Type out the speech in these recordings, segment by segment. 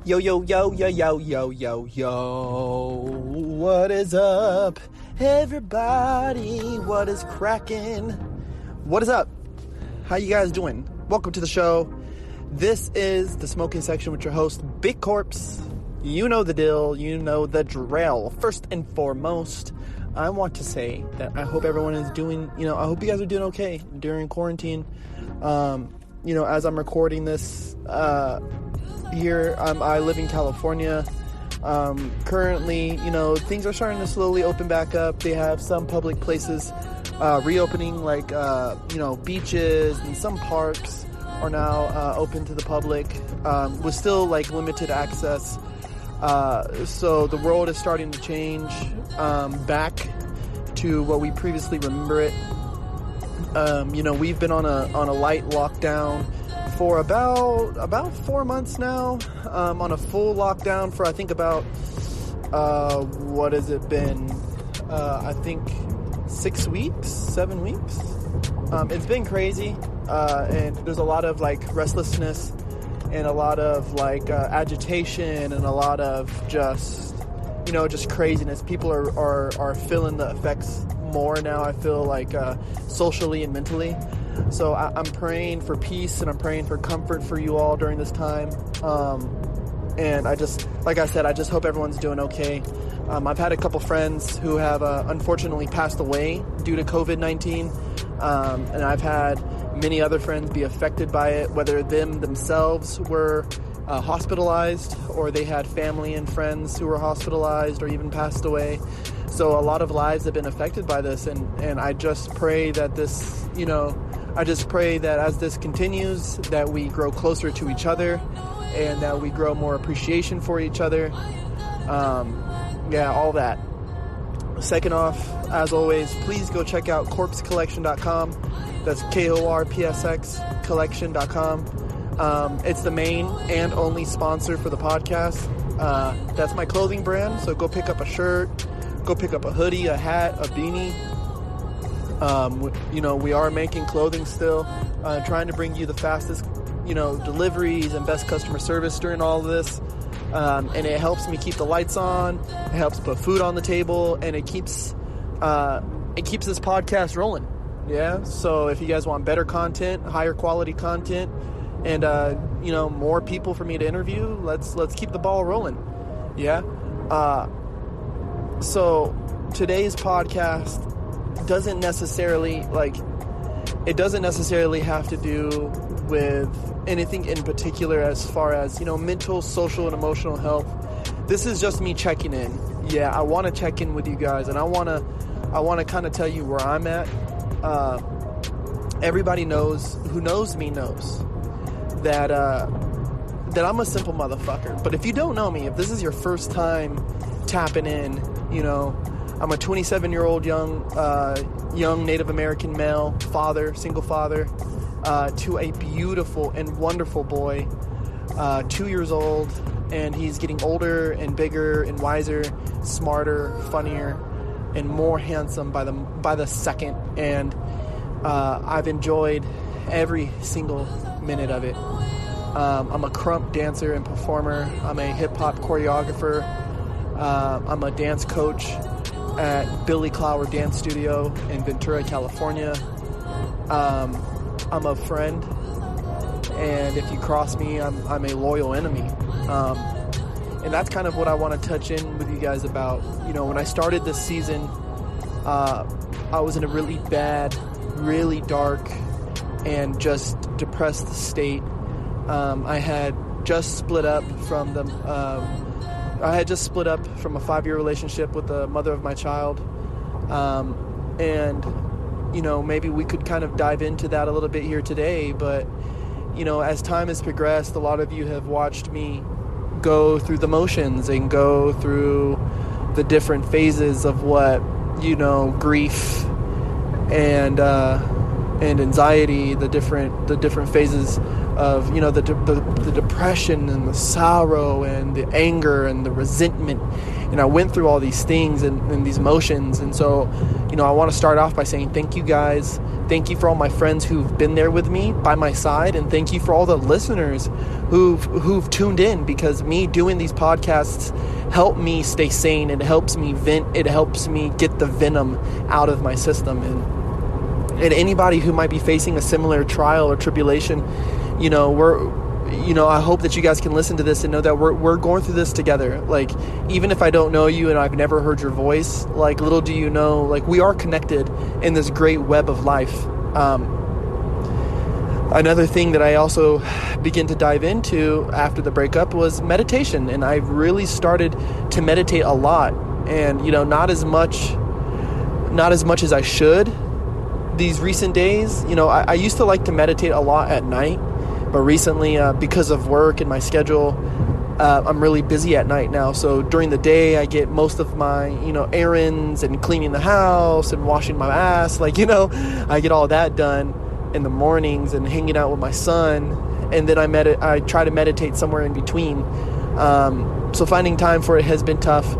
Yo, yo, yo, yo, yo, yo, yo, yo. What is up, everybody? What is cracking? What is up? How you guys doing? Welcome to the show. This is the smoking section with your host, Big Corpse. You know the deal. You know the drill. First and foremost, I want to say that I hope everyone is doing, I hope you guys are doing okay during quarantine. As I'm recording this, here, I live in California. Currently, things are starting to slowly open back up. They have some public places reopening, like, beaches, and some parks are now open to the public, with still, like, limited access. So the world is starting to change back to what we previously remember it. We've been on a light lockdown for about 4 months now, on a full lockdown for I think about what has it been? I think 6 weeks, 7 weeks. It's been crazy, and there's a lot of like restlessness and a lot of like agitation and a lot of just craziness. People are feeling the effects more now, I feel like, socially and mentally. So I'm praying for peace and I'm praying for comfort for you all during this time. And I just hope everyone's doing okay. I've had a couple friends who have unfortunately passed away due to COVID-19. And I've had many other friends be affected by it, whether themselves were hospitalized or they had family and friends who were hospitalized or even passed away. So a lot of lives have been affected by this, and I just pray that this, that as this continues, that we grow closer to each other and that we grow more appreciation for each other. All that. Second off, as always, please go check out corpsecollection.com. That's KORPSX collection.com. It's the main and only sponsor for the podcast. That's my clothing brand, so go pick up a shirt, go pick up a hoodie, a hat, a beanie. We are making clothing still, trying to bring you the fastest, deliveries and best customer service during all of this. And it helps me keep the lights on, it helps put food on the table, and it keeps this podcast rolling. Yeah. So if you guys want better content, higher quality content, and, more people for me to interview, let's keep the ball rolling. Yeah. So today's podcast doesn't necessarily have to do with anything in particular as far as, mental, social, and emotional health. This is just me checking in. Yeah, I want to check in with you guys, and I want to kind of tell you where I'm at. Everybody who knows me knows that I'm a simple motherfucker. But if you don't know me, if this is your first time tapping in, I'm a 27-year-old young Native American male father, single father, to a beautiful and wonderful boy, 2 years old, and he's getting older and bigger and wiser, smarter, funnier, and more handsome by the second. And I've enjoyed every single minute of it. I'm a krump dancer and performer. I'm a hip-hop choreographer. I'm a dance coach at Billy Clower Dance Studio in Ventura, California. I'm a friend, and if you cross me, I'm a loyal enemy. And that's kind of what I want to touch in with you guys about. When I started this season, I was in a really bad, really dark, and just depressed state. I had just split up from a 5-year relationship with the mother of my child. Maybe we could kind of dive into that a little bit here today. But, as time has progressed, a lot of you have watched me go through the motions and go through the different phases of what, grief and anxiety, the different phases of the depression and the sorrow and the anger and the resentment. And I went through all these things and these emotions. And so, I want to start off by saying thank you guys. Thank you for all my friends who've been there with me by my side. And thank you for all the listeners who've tuned in, because me doing these podcasts help me stay sane. It helps me vent. It helps me get the venom out of my system. And anybody who might be facing a similar trial or tribulation, I hope that you guys can listen to this and know that we're going through this together. Like, even if I don't know you and I've never heard your voice, like, little do you know, like, we are connected in this great web of life. Another thing that I also began to dive into after the breakup was meditation. And I've really started to meditate a lot, and, not as much as I should these recent days. I used to like to meditate a lot at night. But recently, because of work and my schedule, I'm really busy at night now. So during the day, I get most of my, errands and cleaning the house and washing my ass. I get all that done in the mornings and hanging out with my son. And then I try to meditate somewhere in between. So finding time for it has been tough.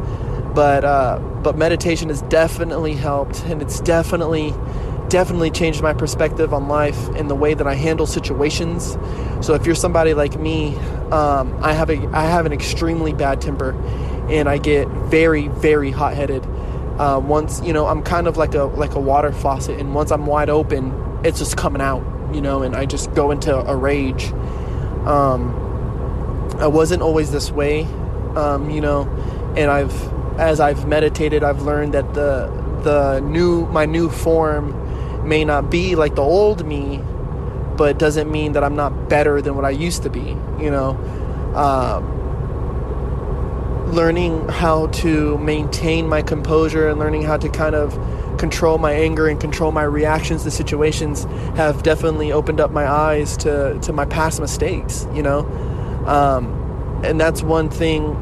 But meditation has definitely helped, and it's definitely changed my perspective on life and the way that I handle situations. So if you're somebody like me, I have an extremely bad temper, and I get very, very hot-headed. Once, I'm kind of like a water faucet, and once I'm wide open, it's just coming out, and I just go into a rage. I wasn't always this way, and as I've meditated, I've learned that my new form may not be like the old me, but it doesn't mean that I'm not better than what I used to be. Learning how to maintain my composure and learning how to kind of control my anger and control my reactions to situations have definitely opened up my eyes to my past mistakes, and that's one thing,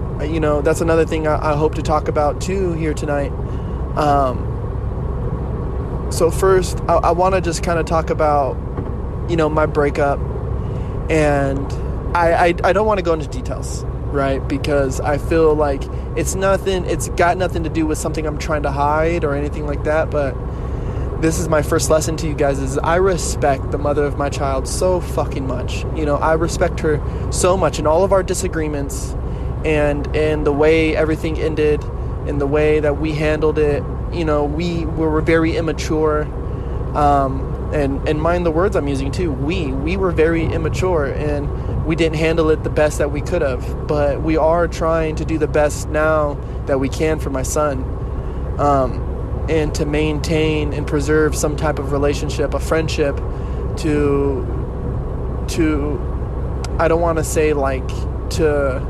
that's another thing I hope to talk about too here tonight. So first, I want to just kind of talk about, my breakup, and I don't want to go into details, right? Because I feel like it's got nothing to do with something I'm trying to hide or anything like that. But this is my first lesson to you guys, is I respect the mother of my child so fucking much. I respect her so much, in all of our disagreements and the way everything ended and the way that we handled it. We were very immature, and mind the words I'm using too. We were very immature, and we didn't handle it the best that we could have. But we are trying to do the best now that we can for my son, and to maintain and preserve some type of relationship, a friendship, to I don't want to say like to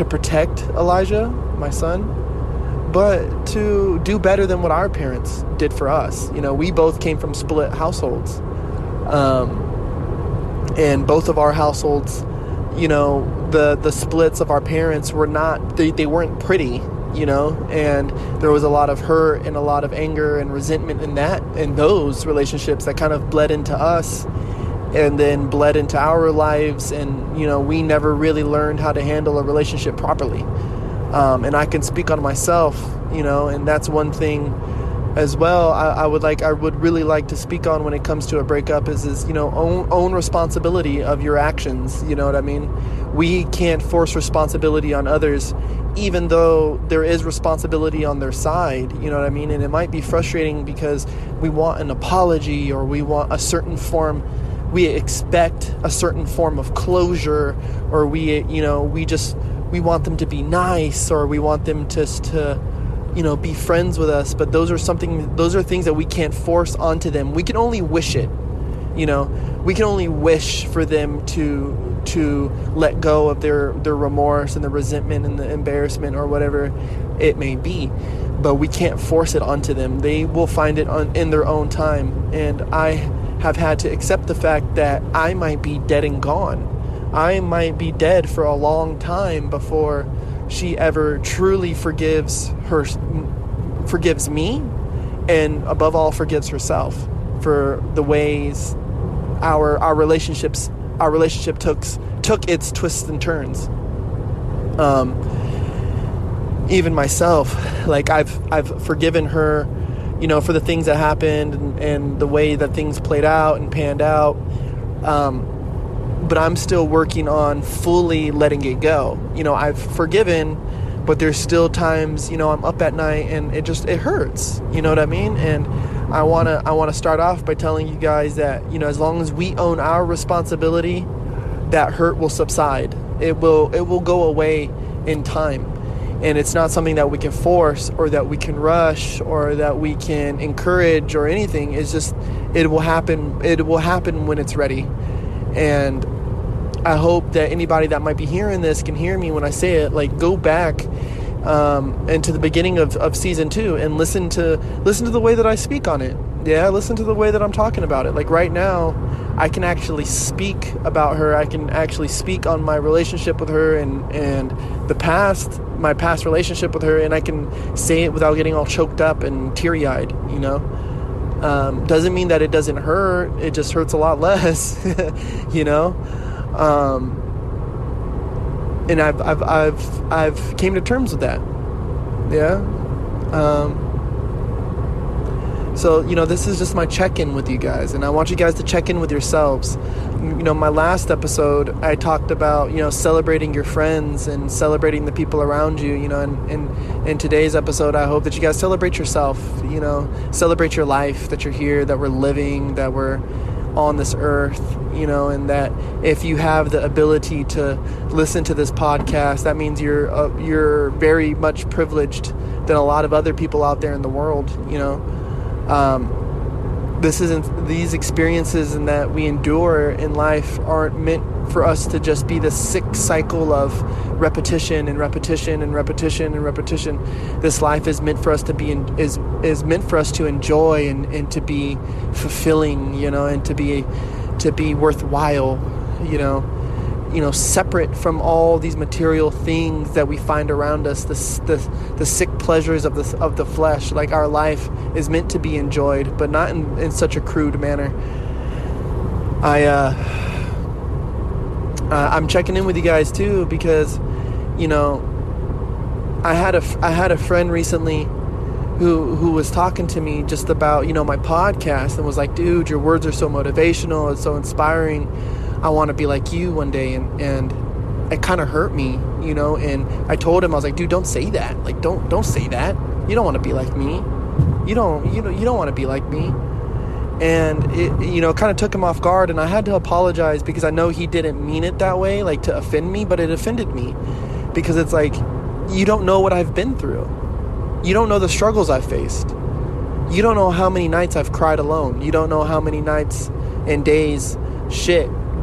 protect Elijah, my son, but to do better than what our parents did for us. We both came from split households. And both of our households, the splits of our parents were not, they weren't pretty, and there was a lot of hurt and a lot of anger and resentment in those relationships that kind of bled into us and then bled into our lives. And, we never really learned how to handle a relationship properly. And I can speak on myself, and that's one thing as well I would really like to speak on when it comes to a breakup is own responsibility of your actions. You know what I mean? We can't force responsibility on others, even though there is responsibility on their side. You know what I mean? And it might be frustrating because we want an apology, or we want a certain form, we expect a certain form of closure, or we want them to be nice, or we want them to be friends with us. But those are things that we can't force onto them. We can only wish it. We can only wish for them to let go of their remorse and the resentment and the embarrassment or whatever it may be. But we can't force it onto them. They will find it in their own time. And I have had to accept the fact that I might be dead and gone. I might be dead for a long time before she ever truly forgives me, and above all forgives herself for the ways our relationships our relationship took its twists and turns. Even myself, like I've forgiven her, for the things that happened and the way that things played out and panned out. But I'm still working on fully letting it go. I've forgiven, but there's still times, I'm up at night and it hurts. You know what I mean? And I want to start off by telling you guys that, as long as we own our responsibility, that hurt will subside. It will go away in time. And it's not something that we can force or that we can rush or that we can encourage or anything. It's just, it will happen. It will happen when it's ready. And I hope that anybody that might be hearing this can hear me when I say it. Like, go back into the beginning of season 2 and listen to the way that I speak on it. Yeah, listen to the way that I'm talking about it. Like right now, I can actually speak about her. I can actually speak on my relationship with her and my past relationship with her, and I can say it without getting all choked up and teary-eyed. Doesn't mean that it doesn't hurt. It just hurts a lot less. And I've came to terms with that. Yeah. So, this is just my check-in with you guys, and I want you guys to check in with yourselves. My last episode, I talked about, celebrating your friends and celebrating the people around you, and in today's episode, I hope that you guys celebrate yourself, celebrate your life, that you're here, that we're living, that we're on this earth, and that if you have the ability to listen to this podcast, that means you're very much privileged than a lot of other people out there in the world. These experiences and that we endure in life aren't meant for us to just be this sick cycle of repetition and repetition and repetition and repetition. This life is meant for us to be is meant for us to enjoy and to be fulfilling, and to be worthwhile, separate from all these material things that we find around us, the sick pleasures of the flesh. Like, our life is meant to be enjoyed, but not in such a crude manner. I'm checking in with you guys too because, I had a friend recently who was talking to me just about, my podcast, and was like, dude, your words are so motivational, it's so inspiring. I want to be like you one day. And it kind of hurt me, and I told him, I was like, dude, don't say that. Like, don't say that. You don't want to be like me. You don't want to be like me. And it, kind of took him off guard, and I had to apologize because I know he didn't mean it that way, like to offend me, but it offended me because it's like, you don't know what I've been through. You don't know the struggles I've faced. You don't know how many nights I've cried alone. You don't know how many nights and days,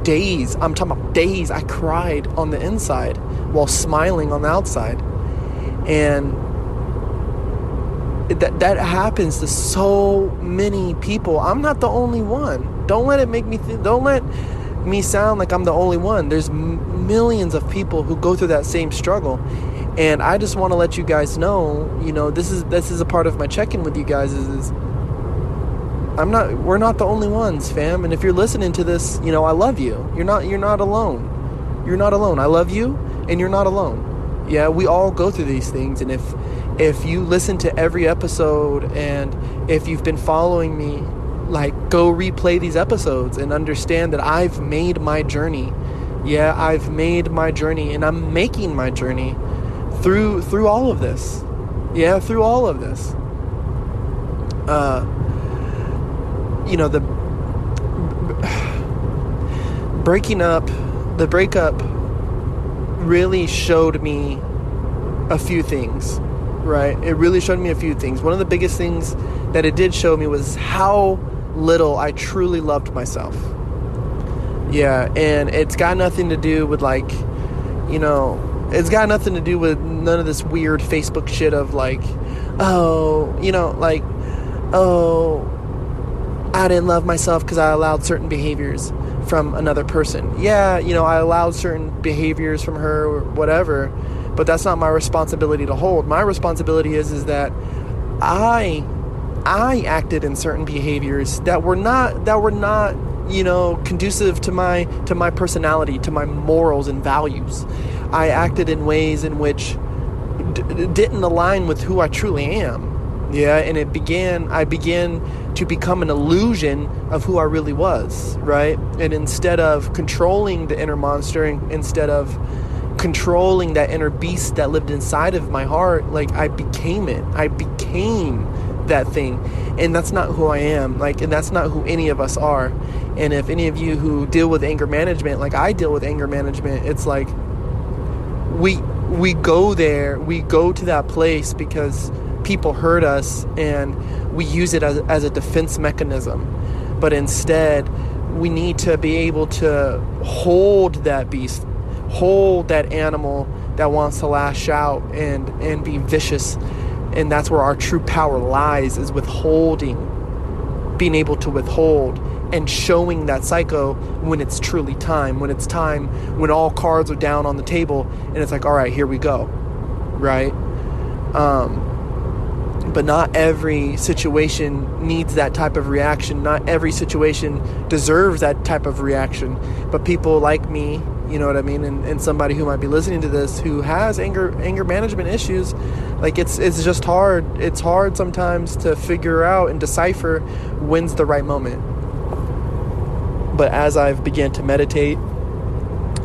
days, I'm talking about days, I cried on the inside while smiling on the outside. And that happens to so many people. I'm not the only one. Don't let it make me don't let me sound like I'm the only one. There's millions of people who go through that same struggle. And I just want to let you guys know, this is a part of my check-in with you guys is we're not the only ones, fam. And if you're listening to this, I love you. You're not alone. You're not alone. I love you, and you're not alone. Yeah, we all go through these things. And if you listen to every episode, and if you've been following me, like, go replay these episodes and understand that I've made my journey. Yeah, I've made my journey, and I'm making my journey through all of this. Yeah, through all of this. The breakup really showed me a few things, right? It really showed me a few things. One of the biggest things that it did show me was how little I truly loved myself. Yeah, and it's got nothing to do with it's got nothing to do with none of this weird Facebook shit of like, I didn't love myself because I allowed certain behaviors from another person. Yeah, I allowed certain behaviors from her or whatever, but that's not my responsibility to hold. My responsibility is that I acted in certain behaviors that were not conducive to my personality, to my morals and values. I acted in ways in which didn't align with who I truly am. Yeah, and I began to become an illusion of who I really was, right? And instead of controlling the inner monster, instead of controlling that inner beast that lived inside of my heart, like, I became it. I became that thing. And that's not who I am. Like, and that's not who any of us are. And if any of you who deal with anger management, like I deal with anger management, it's like we go there, we go to that place because people hurt us and we use it as a defense mechanism. But instead, we need to be able to hold that beast, hold that animal that wants to lash out and be vicious. And that's where our true power lies, is withholding, being able to withhold and showing that psycho when it's truly time, when it's time, when all cards are down on the table and it's like, all right, here we go, right? But not every situation needs that type of reaction. Not every situation deserves that type of reaction. But people like me, you know what I mean, and somebody who might be listening to this who has anger management issues, like it's just hard. It's hard sometimes to figure out and decipher when's the right moment. But as I've began to meditate,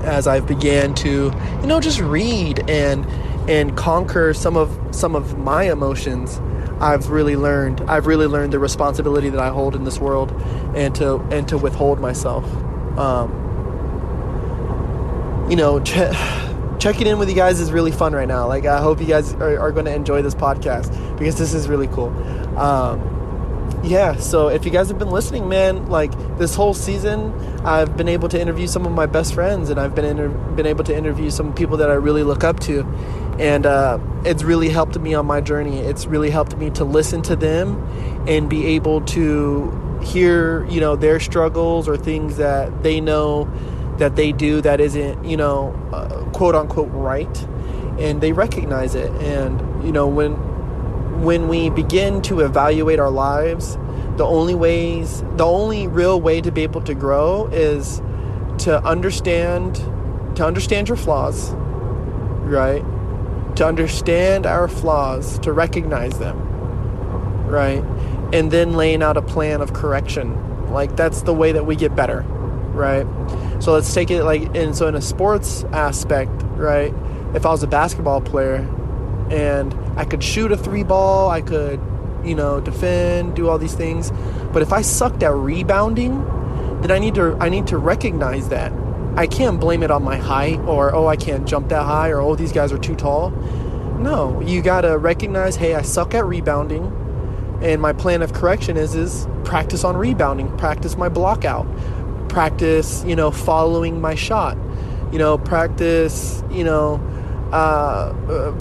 as I've began to, just read and conquer some of my emotions, I've really learned the responsibility that I hold in this world, and to withhold myself. Checking in with you guys is really fun right now. Like, I hope you guys are going to enjoy this podcast, because this is really cool. So if you guys have been listening, man, like this whole season, I've been able to interview some of my best friends, and I've been able to interview some people that I really look up to. And it's really helped me on my journey. It's really helped me to listen to them and be able to hear, their struggles or things that they know that they do that isn't, quote unquote right. And they recognize it. And, when we begin to evaluate our lives, the only real way to be able to grow is to understand your flaws, right? To understand our flaws, to recognize them, right? And then laying out a plan of correction. Like, that's the way that we get better, right? So let's take it in a sports aspect, right? If I was a basketball player and I could shoot a 3-ball, I could, defend, do all these things. But if I sucked at rebounding, then I need to recognize that. I can't blame it on my height, or, I can't jump that high, or, these guys are too tall. No, you gotta recognize, hey, I suck at rebounding, and my plan of correction is practice on rebounding, practice my block out, practice, following my shot, practice,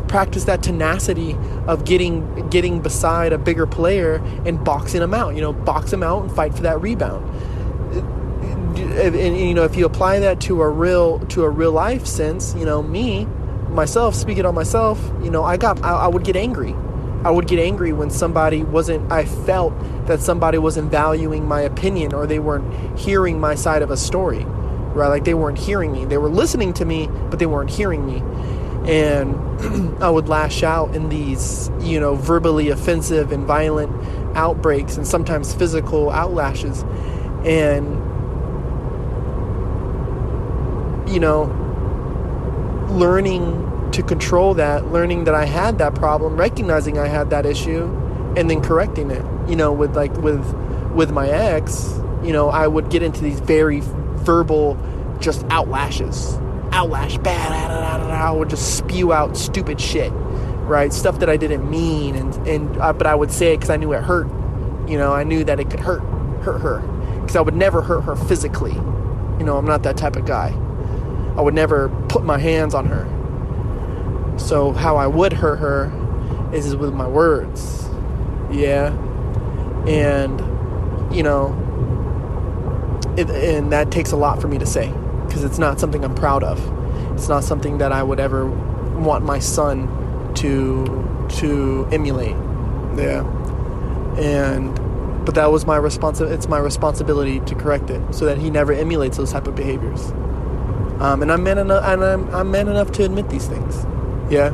practice that tenacity of getting beside a bigger player and boxing them out, box them out and fight for that rebound. And if you apply that to a real life sense, myself, speaking on myself, I would get angry. I would get angry when I felt that somebody wasn't valuing my opinion, or they weren't hearing my side of a story, right? Like, they weren't hearing me. They were listening to me, but they weren't hearing me. And I would lash out in these, verbally offensive and violent outbreaks, and sometimes physical outlashes. And, learning to control that, learning that I had that problem, recognizing I had that issue, and then correcting it, with my ex, I would get into these very verbal, just outlash bad, I would just spew out stupid shit, right? Stuff that I didn't mean, but I would say it because I knew it hurt. I knew that it could hurt her, because I would never hurt her physically. I'm not that type of guy. I would never put my hands on her. So how I would hurt her is with my words. Yeah. And, and that takes a lot for me to say, because it's not something I'm proud of. It's not something that I would ever want my son to emulate. Yeah. And But that was it's my responsibility to correct it so that he never emulates those type of behaviors. And I'm man enough to admit these things. Yeah.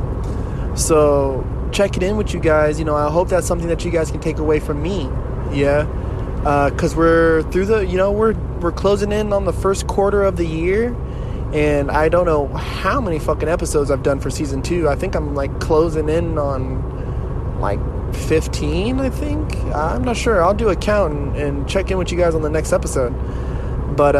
So checking in with you guys, I hope that's something that you guys can take away from me. Yeah. Cause we're through we're closing in on the first quarter of the year, and I don't know how many fucking episodes I've done for season 2. I think I'm like closing in on like 15, I think. I'm not sure. I'll do a count and check in with you guys on the next episode. But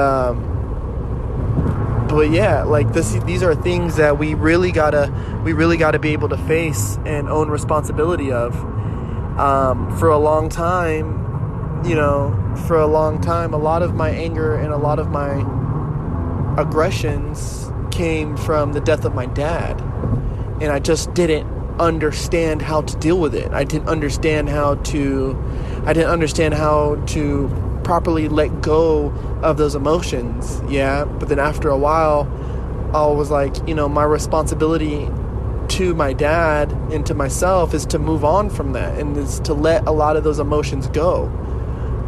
yeah, like these are things that we really gotta be able to face and own responsibility of. For a long time, a lot of my anger and a lot of my aggressions came from the death of my dad, and I just didn't understand how to deal with it. I didn't understand how to properly let go of those emotions. Yeah. But then after a while, I was like, my responsibility to my dad and to myself is to move on from that, and is to let a lot of those emotions go.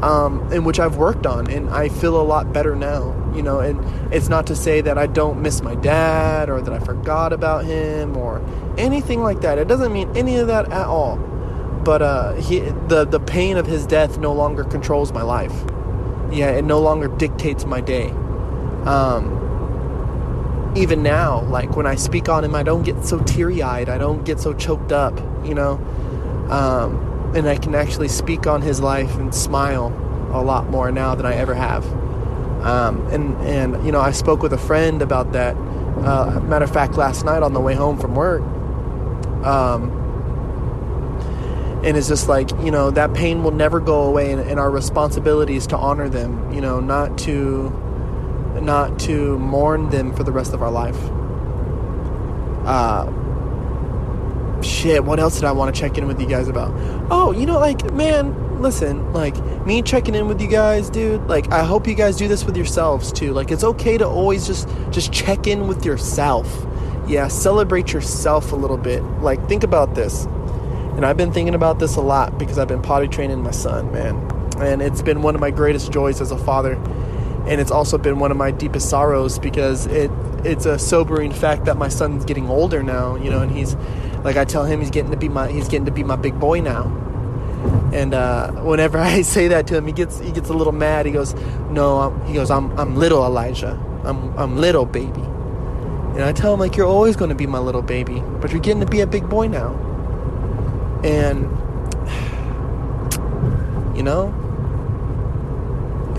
And which I've worked on, and I feel a lot better now, and it's not to say that I don't miss my dad or that I forgot about him or anything like that. It doesn't mean any of that at all. But the pain of his death no longer controls my life. Yeah, it no longer dictates my day. Even now, like when I speak on him, I don't get so teary-eyed. I don't get so choked up, and I can actually speak on his life and smile a lot more now than I ever have. And I spoke with a friend about that. Matter of fact, last night on the way home from work. And it's just like, that pain will never go away, and our responsibility is to honor them, not to mourn them for the rest of our life. Shit, what else did I want to check in with you guys about? Oh, man, listen, like, me checking in with you guys, dude, like, I hope you guys do this with yourselves, too. Like, it's okay to always just check in with yourself. Yeah, celebrate yourself a little bit. Like, think about this. And I've been thinking about this a lot because I've been potty training my son, man. And it's been one of my greatest joys as a father. And it's also been one of my deepest sorrows because it's a sobering fact that my son's getting older now, and he's, like I tell him, he's getting to be my big boy now. And whenever I say that to him, he gets a little mad. He goes, "No," I'm little Elijah. I'm little baby. And I tell him, like, you're always going to be my little baby, but you're getting to be a big boy now. And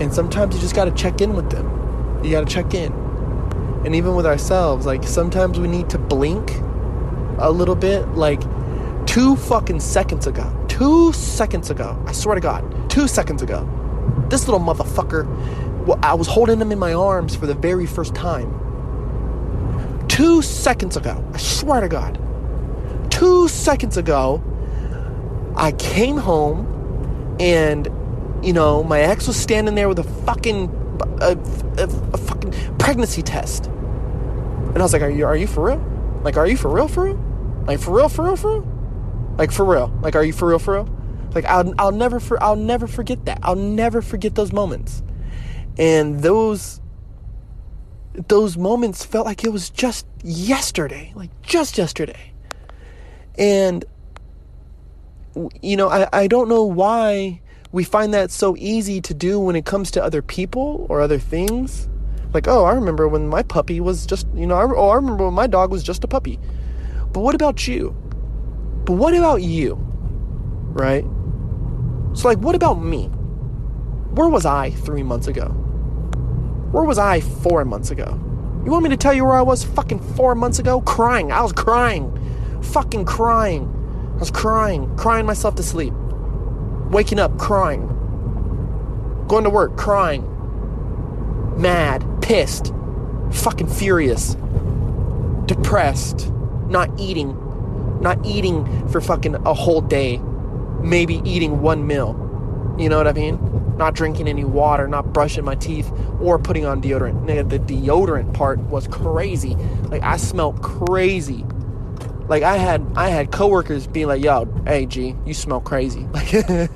and sometimes you just got to check in with them. You got to check in. And even with ourselves, like, sometimes we need to blink a little bit. Like 2 seconds ago, I swear to God, 2 seconds ago, this little motherfucker, I was holding him in my arms for the very first time. 2 seconds ago, I swear to God, 2 seconds ago, I came home and, my ex was standing there with a fucking pregnancy test. And I was like, are you for real? Like, are you for real? Like, for real? Like, for real? Like, are you for real? Like, I'll never forget that. I'll never forget those moments. And those moments felt like it was just yesterday. Like, just yesterday. And I don't know why we find that so easy to do when it comes to other people or other things. Like, oh, I remember when my puppy was just, I remember when my dog was just a puppy. But what about you? Right? So, like, what about me? Where was I 3 months ago? Where was I 4 months ago? You want me to tell you where I was fucking 4 months ago? Crying. I was crying. Fucking crying. I was crying myself to sleep. Waking up, crying. Going to work, crying. Mad, pissed, fucking furious, depressed, not eating for fucking a whole day, maybe eating 1 meal. You know what I mean? Not drinking any water, not brushing my teeth, or putting on deodorant. Nigga, the deodorant part was crazy. Like, I smelled crazy. Like I had coworkers being like, "Yo, hey G, you smell crazy." Like, hey,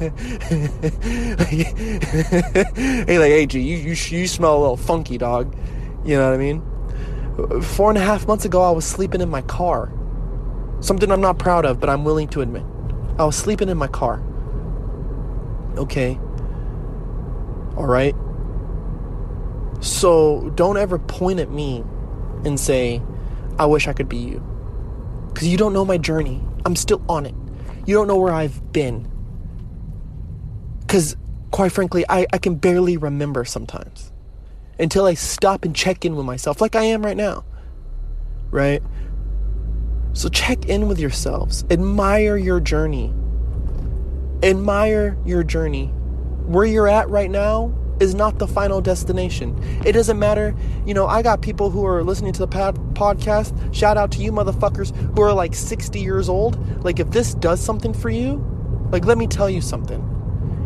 like, "Hey G, you smell a little funky, dog." You know what I mean? 4.5 months ago, I was sleeping in my car. Something I'm not proud of, but I'm willing to admit. I was sleeping in my car. Okay. All right. So don't ever point at me and say, "I wish I could be you." Because you don't know my journey. I'm still on it. You don't know where I've been. Because, quite frankly, I can barely remember sometimes. Until I stop and check in with myself, like I am right now. Right? So check in with yourselves. Admire your journey. Admire your journey. Where you're at right now is not the final destination. It doesn't matter. I got people who are listening to the podcast. Shout out to you motherfuckers who are like 60 years old. Like, if this does something for you, like, let me tell you something.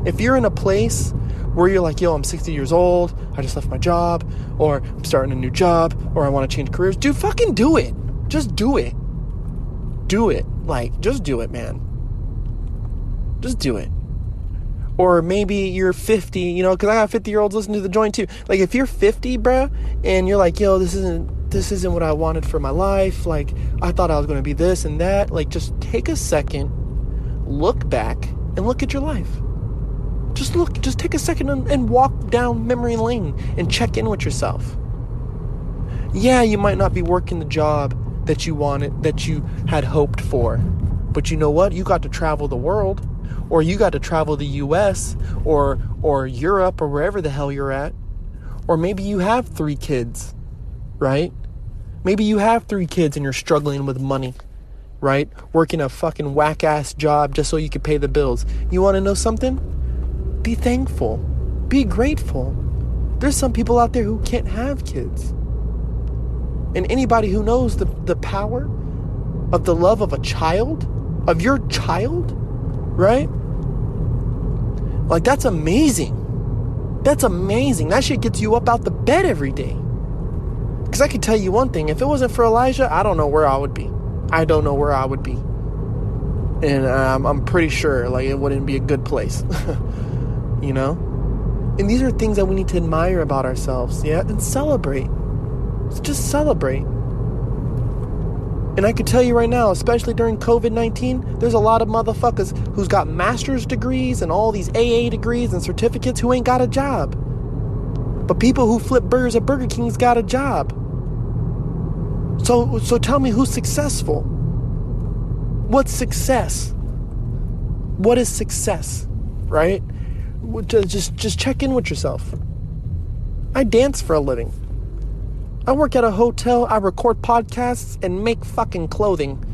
If you're in a place where you're like, "Yo, I'm 60 years old, I just left my job, or I'm starting a new job, or I want to change careers," dude, fucking do it. Just do it. Do it. Like, just do it, man. Just do it. Or maybe you're 50, because I got 50-year-olds listening to the joint too. Like, if you're 50, bruh, and you're like, "Yo, this isn't what I wanted for my life. Like, I thought I was going to be this and that." Like, just take a second, look back, and look at your life. Just take a second and walk down memory lane and check in with yourself. Yeah, you might not be working the job that you wanted, that you had hoped for. But you know what? You got to travel the world. Or you got to travel the US or Europe or wherever the hell you're at. Or maybe you have 3 kids, right? Maybe you have 3 kids and you're struggling with money, right? Working a fucking whack-ass job just so you can pay the bills. You want to know something? Be thankful. Be grateful. There's some people out there who can't have kids. And anybody who knows the power of the love of a child, of your child, right? Like, that's amazing. That's amazing. That shit gets you up out the bed every day. Because I can tell you one thing. If it wasn't for Elijah, I don't know where I would be. I don't know where I would be. And I'm pretty sure, like, it wouldn't be a good place. And these are things that we need to admire about ourselves, yeah? And celebrate. Just celebrate. And I can tell you right now, especially during COVID-19, there's a lot of motherfuckers who's got master's degrees and all these AA degrees and certificates who ain't got a job. But people who flip burgers at Burger King's got a job. So tell me, who's successful? What's success? What is success? Right? Just check in with yourself. I dance for a living. I work at a hotel, I record podcasts, and make fucking clothing.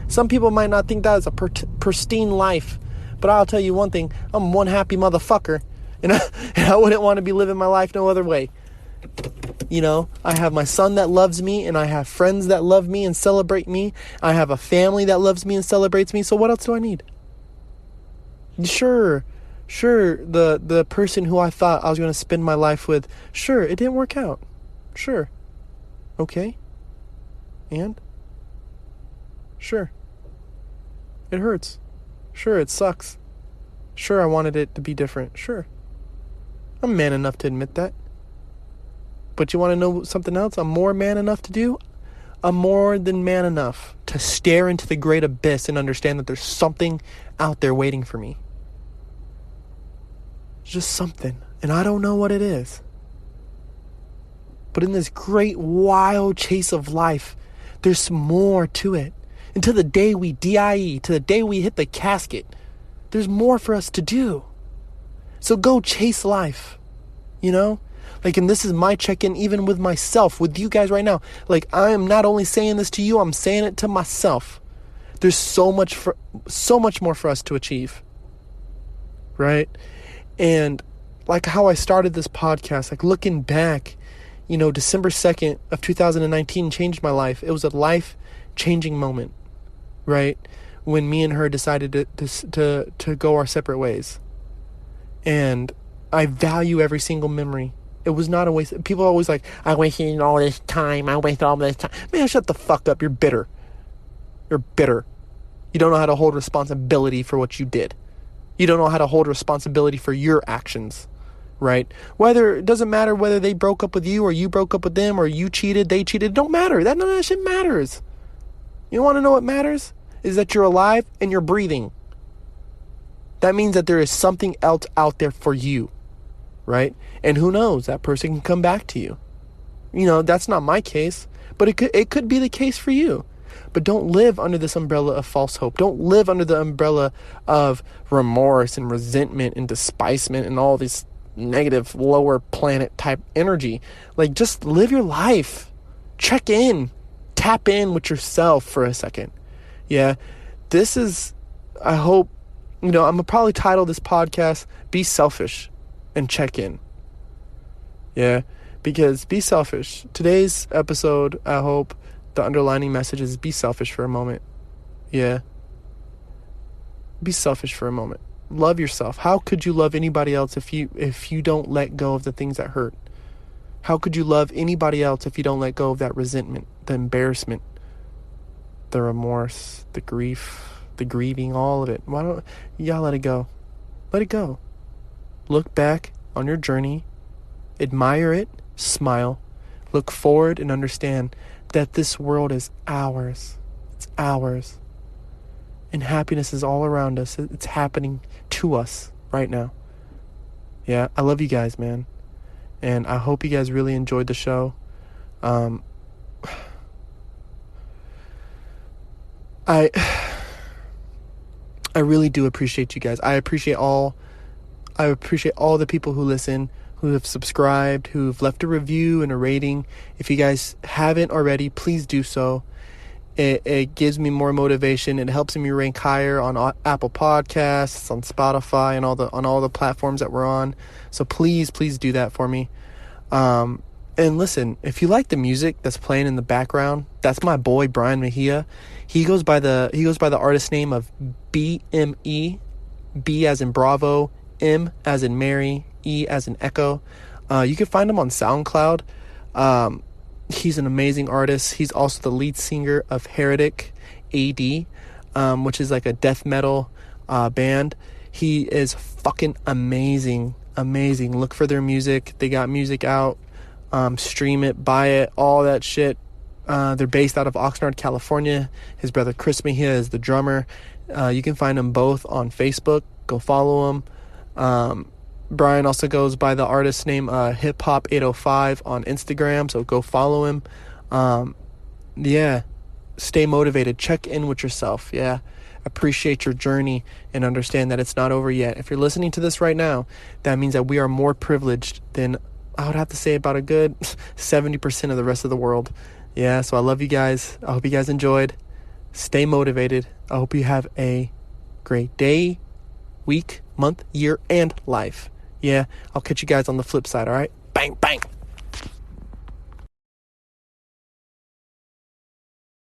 Some people might not think that is a pristine life, but I'll tell you one thing, I'm one happy motherfucker, and I wouldn't want to be living my life no other way. I have my son that loves me, and I have friends that love me and celebrate me. I have a family that loves me and celebrates me, so what else do I need? Sure, the person who I thought I was going to spend my life with, sure, it didn't work out. Sure. Okay. And? Sure. It hurts. Sure, it sucks. Sure, I wanted it to be different. Sure. I'm man enough to admit that. But you want to know something else? I'm more man enough to do? I'm more than man enough to stare into the great abyss and understand that there's something out there waiting for me. Just something. And I don't know what it is. But in this great wild chase of life, there's more to it. Until the day we die, to the day we hit the casket, there's more for us to do. So go chase life, Like, and this is my check-in even with myself, with you guys right now. Like, I am not only saying this to you, I'm saying it to myself. There's so much more for us to achieve, right? And like how I started this podcast, like looking back, December 2nd of 2019 changed my life. It was a life-changing moment, right? When me and her decided to go our separate ways. And I value every single memory. It was not a waste. People are always like, "I wasted all this time. I wasted all this time." Man, shut the fuck up. You're bitter. You're bitter. You don't know how to hold responsibility for what you did. You don't know how to hold responsibility for your actions, right? It doesn't matter whether they broke up with you or you broke up with them or you cheated, they cheated. It don't matter. None of that shit matters. You want to know what matters? Is that you're alive and you're breathing. That means that there is something else out there for you, right? And who knows? That person can come back to you. That's not my case, but it could be the case for you. But don't live under this umbrella of false hope. Don't live under the umbrella of remorse and resentment and despisement and all this negative lower planet type energy. Just live your life. Check in. Tap in with yourself for a second. Yeah. This is, I hope, I'm going to probably title this podcast, Be Selfish and Check In. Yeah. Because be selfish. Today's episode, I hope the underlining message is be selfish for a moment. Yeah. Be selfish for a moment. Love yourself. How could you love anybody else if you don't let go of the things that hurt? How could you love anybody else if you don't let go of that resentment, the embarrassment, the remorse, the grief, the grieving, all of it? Why don't y'all let it go? Let it go. Look back on your journey. Admire it. Smile. Look forward and understand that this world is ours. It's ours. And happiness is all around us. It's happening to us right now. Yeah, I love you guys, man. And I hope you guys really enjoyed the show. I really do appreciate you guys. I appreciate all the people who listen, who have subscribed, who've left a review and a rating. If you guys haven't already, please do so. It gives me more motivation. It helps me rank higher on Apple Podcasts, on Spotify, and on all the platforms that we're on. So please do that for me. And listen, if you like the music that's playing in the background, that's my boy Brian Mejia. He goes by the artist name of BME, B as in Bravo, M as in Mary, E as in Echo. You can find him on SoundCloud. He's an amazing artist. He's also the lead singer of Heretic AD, which is like a death metal band. He is fucking amazing. Look for their music. They got music out. Stream it, buy it, all that shit. They're based out of Oxnard, California. His brother Chris Mejia is the drummer. You can find them both on Facebook. Go follow them. Brian also goes by the artist name Hip Hop 805 on Instagram, so go follow him. Yeah, stay motivated. Check in with yourself. Yeah, appreciate your journey and understand that it's not over yet. If you're listening to this right now, that means that we are more privileged than, I would have to say, about a good 70% of the rest of the world. Yeah, so I love you guys. I hope you guys enjoyed. Stay motivated. I hope you have a great day, week, month, year, and life. Yeah, I'll catch you guys on the flip side, all right? Bang, bang.